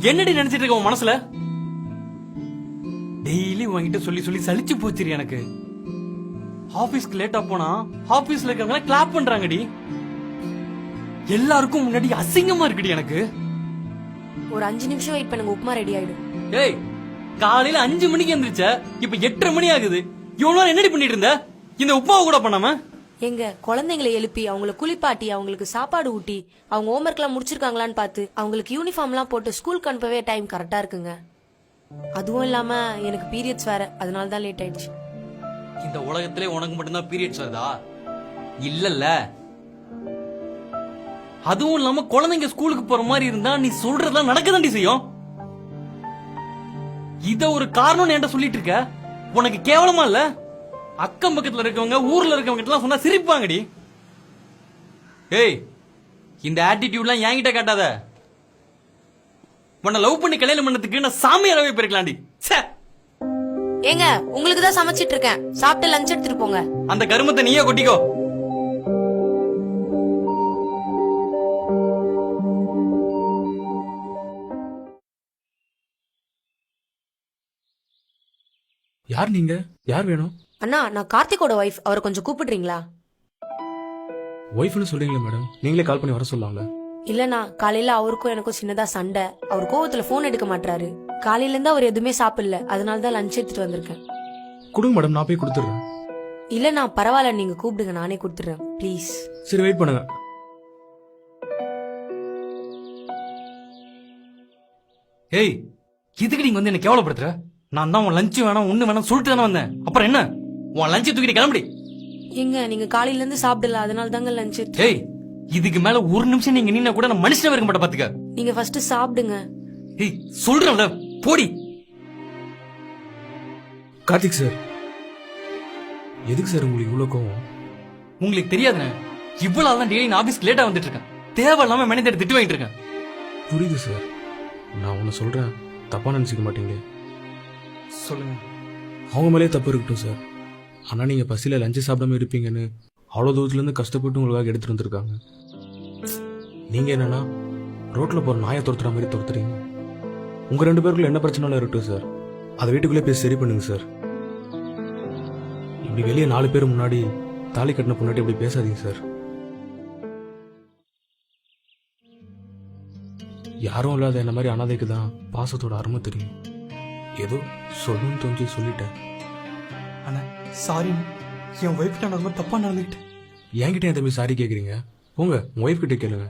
என்னடி நினைச்சிட்டு இருக்க உன் மனசுல? டெய்லி உன்கிட்ட சொல்லி சொல்லி சலிச்சு போச்சிரு எனக்கு. ஆபீஸ்க்கு லேட்டா போனா ஆபீஸ்ல இருக்கவங்க கிளாப் பண்றாங்கடி. எல்லாருக்கும் முன்னாடி அசிங்கமா இருக்குடி எனக்கு. ஒரு 5 நிமிஷம் வெயிட் பண்ணுங்க, உப்புமா ரெடி ஆயிடும். ஏய், காலையில 5 மணிக்கு எந்திரிச்ச, இப்ப 8:30 மணி ஆகுது. இவ்வளவு நேரம் என்னடி பண்ணிட்டு இருந்த இந்த உப்புமாவை கூட பண்ணாம? எங்க குழந்தைங்களை எழுப்பி அவங்கள குளிப்பாட்டி அவங்களுக்கு சாப்பாடு ஊட்டி அவங்க ஹோம்ஒர்க் எல்லாம் முடிச்சிருக்காங்களான்னு பார்த்து அவங்களுக்கு யூனிஃபார்ம் எல்லாம் போட்டு ஸ்கூலுக்கு அனுப்பவே டைம் கரெக்டா இருக்குங்க. அதுவும் இல்லாம எனக்கு பீரியட்ஸ் வேற, அதனால தான் லேட் ஆயிடுச்சு. இந்த உலகத்திலே உனக்கு மட்டும்தான் பீரியட்ஸ் வருதா? இல்லல்ல. அதுவும் இல்லாம குழந்தைங்க ஸ்கூலுக்கு போற மாதிரி இருந்தா நீ சொல்றதெல்லாம் நடக்கதாண்டி செய்யும். இத ஒரு காரணம் என்கிட்ட சொல்லிட்டு இருக்க, உனக்கு கேவலமா இல்ல? அக்கம் பக்கத்துல இருக்கவங்க ஊர்ல இருக்கவங்க எல்லாம் சொன்னா சிரிப்பாங்கடி. ஏய், இந்த ஆட்டிடியூட்லாம் என்கிட்ட காட்டாத. உன்னை லவ் பண்ணி கல்யாணம் பண்ணதுக்கு நான் சாமியாரவே போயிருக்கலாம்டி. ஏங்க உங்களுக்கு தான் சமைச்சிட்டு இருக்கேன், சாப்பிட்டு லஞ்ச் எடுத்துட்டு போங்க. அந்த கருமத்தை நீயே கொட்டிக்கோ. யார் நீங்க? யார் வேணும்? அண்ணா, நான் கார்த்திகோட ஒய்ஃப், அவரை கொஞ்சம் கூப்பிடுறீங்களா? ஒய்ஃப்னு சொல்றீங்களா மேடம்? நீங்களே கால் பண்ணி வர சொல்லலாம்ல. இல்லண்ணா, காலையில அவருக்கும் எனக்கும் சின்னதா சண்டை. அவர் கோவத்துல போன் எடுக்க மாட்டாரு. காலையில இருந்து அவர் எதுவுமே சாப்பிடல, அதனால தான் லஞ்ச் எடுத்துட்டு வந்திருக்கேன். கொடுங்க மேடம், நான் போய் கொடுத்துறேன். இல்லண்ணா பரவாயில்ல, நீங்க கூப்பிடுங்க, நானே கொடுத்துறேன் ப்ளீஸ். சரி, வெயிட் பண்ணுங்க. ஏய், இதுக்கு நீங்க வந்து என்ன கேவலப்படுத்துற? நான் தான் உன் லஞ்ச் வேணாம் ஒண்ணு வேணாம் சொல்லிட்டு தானே வந்தேன். அப்புறம் என்ன? உன் லஞ்சை தூக்கிட்டு கிளம்பி. எங்க நீங்க காலையில இருந்து சாப்பிடல, அதனால தாங்க லஞ்ச். ஏய், இதுக்கு மேல ஒரு நிமிஷம் நீங்க நின்னா கூட நான் மனுஷனே இருக்க மாட்டேன் பாத்துக்க. நீங்க ஃபர்ஸ்ட் சாப்பிடுங்க. ஏய், சொல்றேன்ல, போடி. கார்த்திக் சார், எதுக்கு சார் உங்களுக்கு இவ்வளவு கோவம்? உங்களுக்கு தெரியாதுண்ணே, இவ்வளவு தான் டெய்லி நான் ஆபீஸ்க்கு லேட்டா வந்துட்டு இருக்கேன். தேவையில்லாம மேனேஜர் திட்டு வாங்கிட்டு இருக்கேன். புரியுது சார், நான் ஒன்னு சொல்றேன், தப்பா நினைச்சுக்க மாட்டீங்களே? சொல்லுங்க. அவங்க மேலே தப்பு இருக்கட்டும் சார், ஆனா நீங்க பசியில லஞ்சு சாப்பிடாம இருப்பீங்கன்னு அவ்வளவு தூரத்துல இருந்து கஷ்டப்பட்டு உங்களுக்காக எடுத்துட்டு வந்திருக்காங்க. நீங்க என்னன்னா ரோட்ல போற நாயை துரத்துற மாதிரி துரத்துறீங்க. உங்க 2 பேருக்குள்ள என்ன பிரச்சனைலாம் இருக்கட்டும் சார், அதை வீட்டுக்குள்ளே பேசி சரி பண்ணுங்க சார். இப்படி வெளியே 4 பேர் முன்னாடி தாலி கட்டின பொண்ணாட்டி இப்படி பேசாதீங்க சார். யாரும் இல்லாத என்ன மாதிரி அனாதைக்கு தான் பாசத்தோட அருமை தெரியும். ஏதோ சொல்லணும்னு தோன்றி சொல்லிட்டேன். அண்ணா சாரி, என் ஒய்ஃப் நான் ரொம்ப தப்பா நடந்துக்கிட்டேன். என்கிட்ட என் தம்பி சாரி கேட்குறீங்க? போங்க உங்க ஒய்ஃப் கிட்ட கேளுங்க.